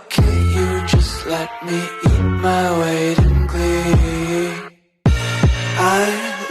can't you just let me eat my weight in glee? I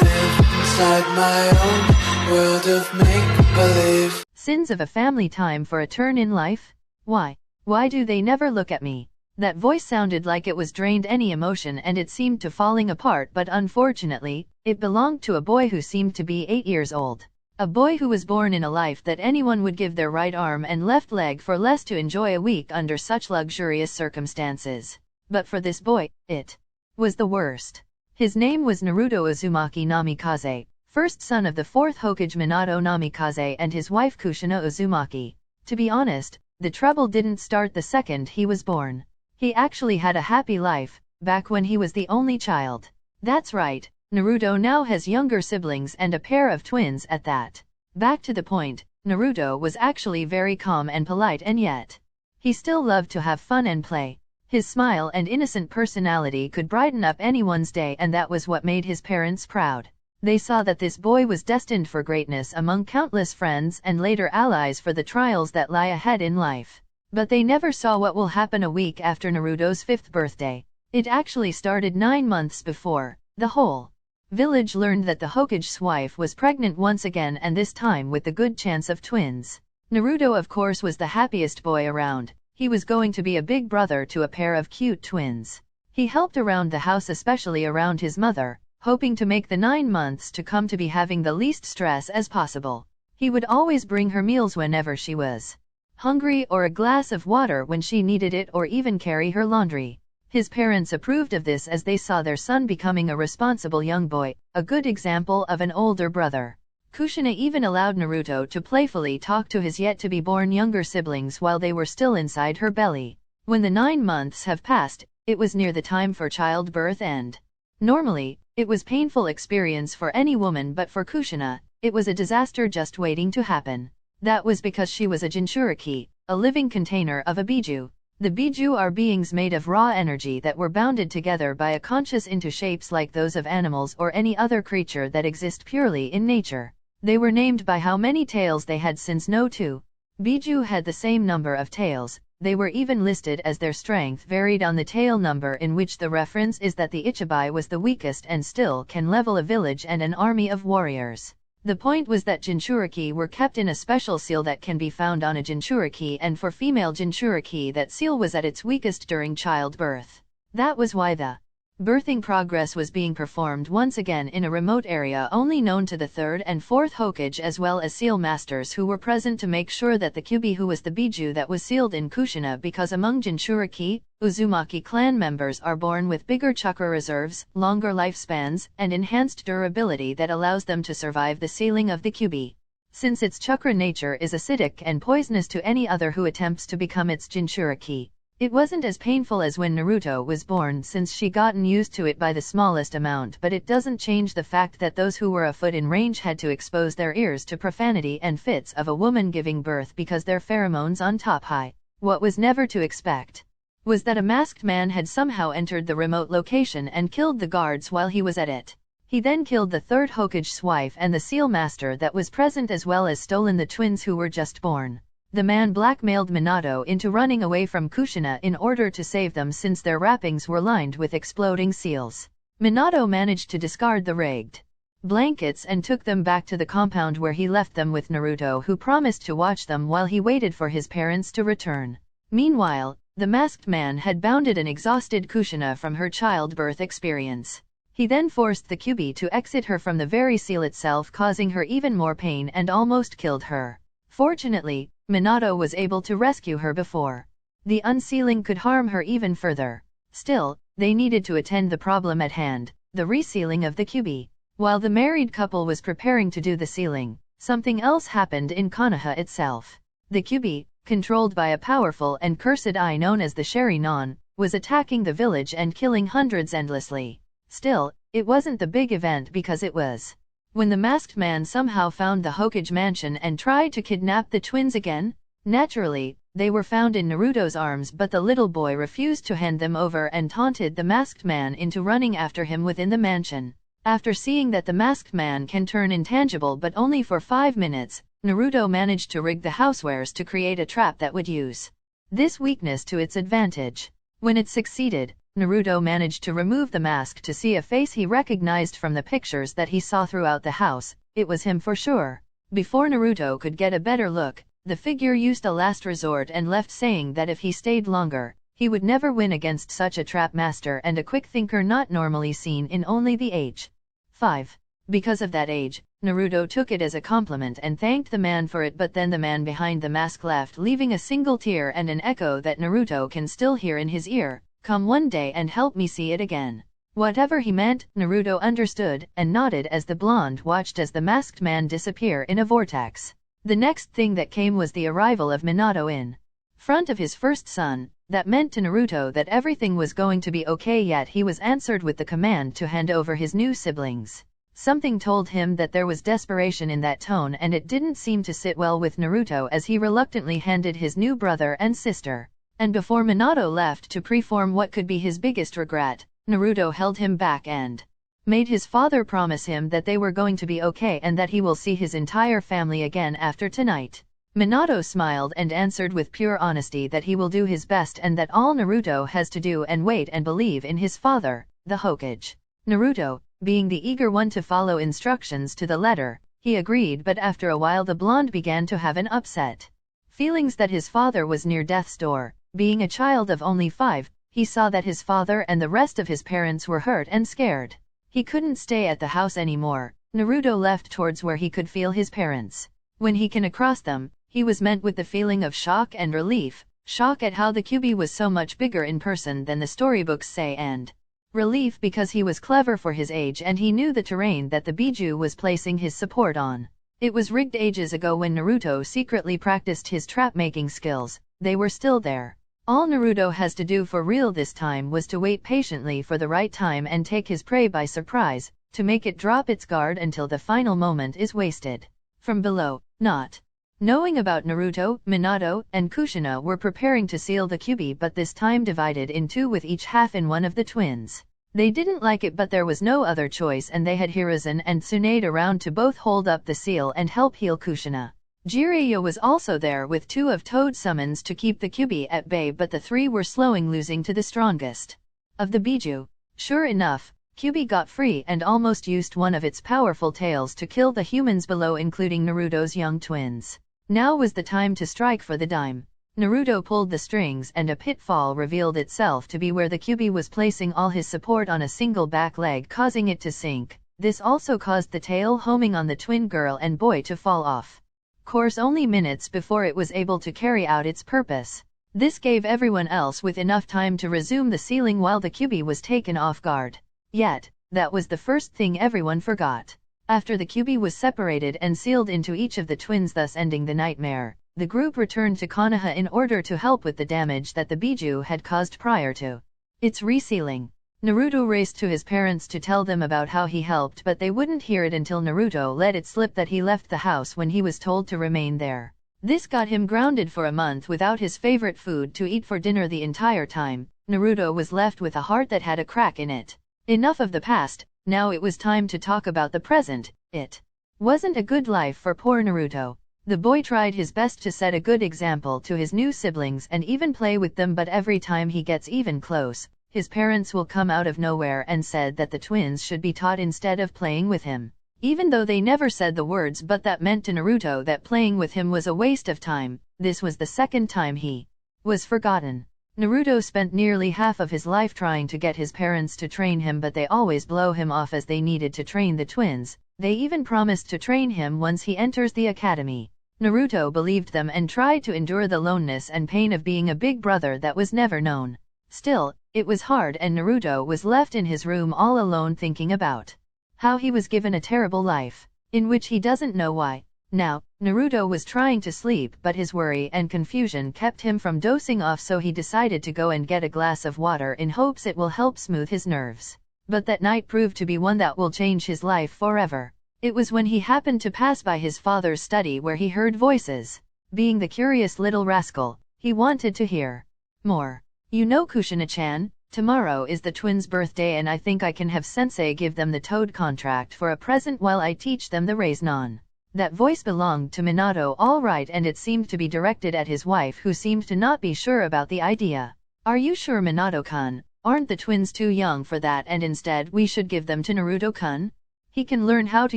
live inside my own world of make-believe. Sins of a family, time for a turn in life? Why do they never look at me? That voice sounded like it was drained any emotion, and it seemed to falling apart, but unfortunately, it belonged to a boy who seemed to be 8 years old. A boy who was born in a life that anyone would give their right arm and left leg for less to enjoy a week under such luxurious circumstances. But for this boy, it was the worst. His name was Naruto Uzumaki Namikaze, first son of the 4th Hokage Minato Namikaze and his wife Kushina Uzumaki. To be honest, the trouble didn't start the second he was born. He actually had a happy life, back when he was the only child. That's right, Naruto now has younger siblings and a pair of twins at that. Back to the point, Naruto was actually very calm and polite, and yet he still loved to have fun and play. His smile and innocent personality could brighten up anyone's day, and that was what made his parents proud. They saw that this boy was destined for greatness among countless friends and later allies for the trials that lie ahead in life. But they never saw what will happen a week after Naruto's 5th birthday. It actually started 9 months before. The whole village learned that the Hokage's wife was pregnant once again, and this time with the good chance of twins. Naruto, of course, was the happiest boy around. He was going to be a big brother to a pair of cute twins. He helped around the house, especially around his mother, hoping to make the 9 months to come to be having the least stress as possible. He would always bring her meals whenever she was hungry, or a glass of water when she needed it, or even carry her laundry. His parents approved of this as they saw their son becoming a responsible young boy, a good example of an older brother. Kushina even allowed Naruto to playfully talk to his yet-to-be-born younger siblings while they were still inside her belly. When the 9 months have passed, it was near the time for childbirth, and normally, it was painful experience for any woman, but for Kushina, it was a disaster just waiting to happen. That was because she was a Jinchuriki, a living container of a biju. The biju are beings made of raw energy that were bounded together by a conscious into shapes like those of animals or any other creature that exist purely in nature. They were named by how many tails they had, since no two biju had the same number of tails. They were even listed as their strength varied on the tail number, in which the reference is that the Ichibai was the weakest and still can level a village and an army of warriors. The point was that Jinchuriki were kept in a special seal that can be found on a Jinchuriki, and for female Jinchuriki that seal was at its weakest during childbirth. That was why the birthing progress was being performed once again in a remote area only known to the 3rd and 4th Hokage, as well as seal masters who were present to make sure that the Kyubi, who was the biju that was sealed in Kushina, because among Jinchuriki, Uzumaki clan members are born with bigger chakra reserves, longer lifespans, and enhanced durability that allows them to survive the sealing of the Kyubi. Since its chakra nature is acidic and poisonous to any other who attempts to become its Jinchuriki, it wasn't as painful as when Naruto was born, since she gotten used to it by the smallest amount, but it doesn't change the fact that those who were a foot in range had to expose their ears to profanity and fits of a woman giving birth because their pheromones on top high. What was never to expect was that a masked man had somehow entered the remote location and killed the guards while he was at it. He then killed the 3rd Hokage's wife and the seal master that was present, as well as stolen the twins who were just born. The man blackmailed Minato into running away from Kushina in order to save them, since their wrappings were lined with exploding seals. Minato managed to discard the rigged blankets and took them back to the compound, where he left them with Naruto, who promised to watch them while he waited for his parents to return. Meanwhile, the masked man had bounded an exhausted Kushina from her childbirth experience. He then forced the Kyubi to exit her from the very seal itself, causing her even more pain, and almost killed her. Fortunately, Minato was able to rescue her before the unsealing could harm her even further. Still, they needed to attend the problem at hand, the resealing of the Kyubi. While the married couple was preparing to do the sealing, something else happened in Konoha itself. The Kyubi, controlled by a powerful and cursed eye known as the Sharingan, was attacking the village and killing hundreds endlessly. Still, it wasn't the big event, because it was when the masked man somehow found the Hokage mansion and tried to kidnap the twins again. Naturally, they were found in Naruto's arms, but the little boy refused to hand them over and taunted the masked man into running after him within the mansion. After seeing that the masked man can turn intangible but only for 5 minutes, Naruto managed to rig the housewares to create a trap that would use this weakness to its advantage. When it succeeded, Naruto managed to remove the mask to see a face he recognized from the pictures that he saw throughout the house. It was him for sure. Before Naruto could get a better look, the figure used a last resort and left, saying that if he stayed longer, he would never win against such a trap master and a quick thinker not normally seen in only the age 5. Because of that age, Naruto took it as a compliment and thanked the man for it, but then the man behind the mask left, leaving a single tear and an echo that Naruto can still hear in his ear. Come one day and help me see it again. Whatever he meant, Naruto understood and nodded as the blonde watched as the masked man disappear in a vortex. The next thing that came was the arrival of Minato in front of his first son. That meant to Naruto that everything was going to be okay, yet he was answered with the command to hand over his new siblings. Something told him that there was desperation in that tone, and it didn't seem to sit well with Naruto as he reluctantly handed his new brother and sister. And before Minato left to perform what could be his biggest regret, Naruto held him back and made his father promise him that they were going to be okay and that he will see his entire family again after tonight. Minato smiled and answered with pure honesty that he will do his best and that all Naruto has to do and wait and believe in his father, the Hokage. Naruto, being the eager one to follow instructions to the letter, he agreed, but after a while the blonde began to have an upset feelings that his father was near death's door. Being a child of only 5, he saw that his father and the rest of his parents were hurt and scared. He couldn't stay at the house anymore. Naruto left towards where he could feel his parents. When he came across them, he was met with the feeling of shock and relief. Shock at how the Kyuubi was so much bigger in person than the storybooks say, and relief because he was clever for his age and he knew the terrain that the Biju was placing his support on. It was rigged ages ago when Naruto secretly practiced his trap-making skills. They were still there. All Naruto has to do for real this time was to wait patiently for the right time and take his prey by surprise, to make it drop its guard until the final moment is wasted. From below, not knowing about Naruto, Minato, and Kushina were preparing to seal the Kyuubi, but this time divided in two with each half in one of the twins. They didn't like it, but there was no other choice, and they had Hiruzen and Tsunade around to both hold up the seal and help heal Kushina. Jiraiya was also there with 2 of Toad's summons to keep the Kyuubi at bay, but the 3 were slowing, losing to the strongest of the Biju. Sure enough, Kyuubi got free and almost used one of its powerful tails to kill the humans below, including Naruto's young twins. Now was the time to strike for the dime. Naruto pulled the strings and a pitfall revealed itself to be where the Kyuubi was placing all his support on a single back leg, causing it to sink. This also caused the tail homing on the twin girl and boy to fall off course only minutes before it was able to carry out its purpose. This gave everyone else with enough time to resume the sealing while the Kyuubi was taken off guard. Yet, that was the first thing everyone forgot. After the Kyuubi was separated and sealed into each of the twins, thus ending the nightmare, the group returned to Konoha in order to help with the damage that the Biju had caused prior to its resealing. Naruto raced to his parents to tell them about how he helped, but they wouldn't hear it until Naruto let it slip that he left the house when he was told to remain there. This got him grounded for a month without his favorite food to eat for dinner. The entire time, Naruto was left with a heart that had a crack in it. Enough of the past, now it was time to talk about the present. It wasn't a good life for poor Naruto. The boy tried his best to set a good example to his new siblings and even play with them, but every time he gets even close, his parents will come out of nowhere and said that the twins should be taught instead of playing with him. Even though they never said the words, but that meant to Naruto that playing with him was a waste of time. This was the second time he was forgotten. Naruto spent nearly half of his life trying to get his parents to train him, but they always blow him off as they needed to train the twins. They even promised to train him once he enters the academy. Naruto believed them and tried to endure the loneliness and pain of being a big brother that was never known. Still, it was hard, and Naruto was left in his room all alone thinking about how he was given a terrible life, in which he doesn't know why. Now, Naruto was trying to sleep, but his worry and confusion kept him from dozing off, so he decided to go and get a glass of water in hopes it will help smooth his nerves. But that night proved to be one that will change his life forever. It was when he happened to pass by his father's study where he heard voices. Being the curious little rascal, he wanted to hear more. You know, Kushina-chan, tomorrow is the twins' birthday and I think I can have sensei give them the Toad contract for a present while I teach them the Raise Non. That voice belonged to Minato all right, and it seemed to be directed at his wife, who seemed to not be sure about the idea. Are you sure, Minato-kun? Aren't the twins too young for that, and instead we should give them to Naruto-kun? He can learn how to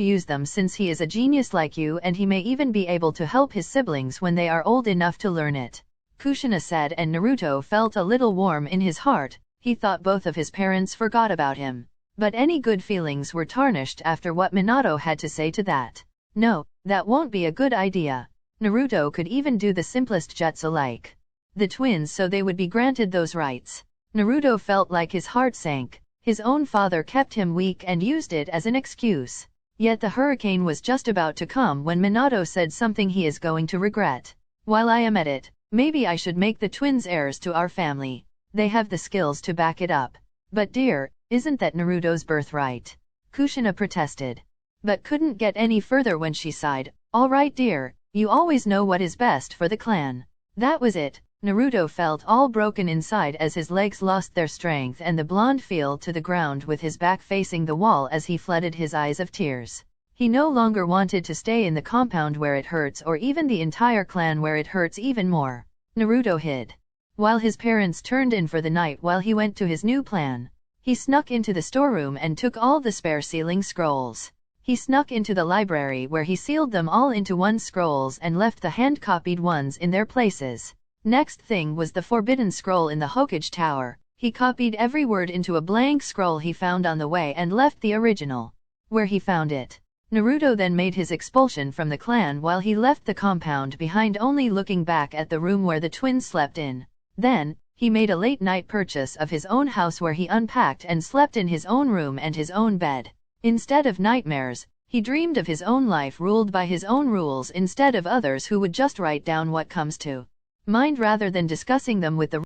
use them since he is a genius like you, and he may even be able to help his siblings when they are old enough to learn it. Kushina said, and Naruto felt a little warm in his heart. He thought both of his parents forgot about him. But any good feelings were tarnished after what Minato had to say to that. No, that won't be a good idea. Naruto could even do the simplest jutsu like the twins so they would be granted those rights. Naruto felt like his heart sank. His own father kept him weak and used it as an excuse. Yet the hurricane was just about to come when Minato said something he is going to regret. While I am at it, maybe I should make the twins heirs to our family. They have the skills to back it up. But dear, isn't that Naruto's birthright? Kushina protested. But couldn't get any further when she sighed. All right dear, you always know what is best for the clan. That was it. Naruto felt all broken inside as his legs lost their strength and the blonde fell to the ground with his back facing the wall as he flooded his eyes of tears. He no longer wanted to stay in the compound where it hurts, or even the entire clan where it hurts even more. Naruto hid. While his parents turned in for the night while he went to his new plan, he snuck into the storeroom and took all the spare sealing scrolls. He snuck into the library where he sealed them all into one scrolls and left the hand-copied ones in their places. Next thing was the forbidden scroll in the Hokage Tower. He copied every word into a blank scroll he found on the way and left the original where he found it. Naruto then made his expulsion from the clan while he left the compound behind, only looking back at the room where the twins slept in. Then, he made a late-night purchase of his own house where he unpacked and slept in his own room and his own bed. Instead of nightmares, he dreamed of his own life ruled by his own rules instead of others who would just write down what comes to mind rather than discussing them with the